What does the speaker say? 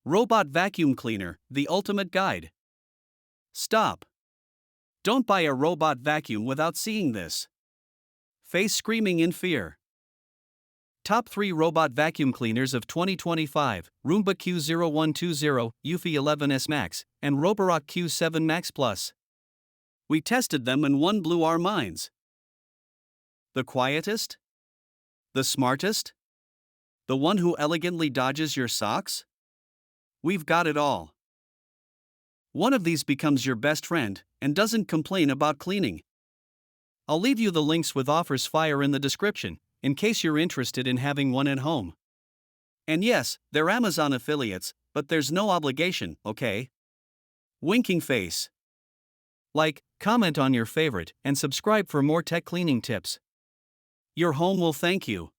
Robot Vacuum Cleaner, the ultimate guide. Stop. Don't buy a robot vacuum without seeing this. Face screaming in fear. Top 3 robot vacuum cleaners of 2025, Roomba Q0120, Eufy 11S Max, and Roborock Q7 Max Plus. We tested them and one blew our minds. The quietest? The smartest? The one who elegantly dodges your socks? We've got it all. One of these becomes your best friend and doesn't complain about cleaning. I'll leave you the links with offers fire in the description, in case you're interested in having one at home. And yes, they're Amazon affiliates, but there's no obligation, okay? Winking face. Like, comment on your favorite, and subscribe for more tech cleaning tips. Your home will thank you.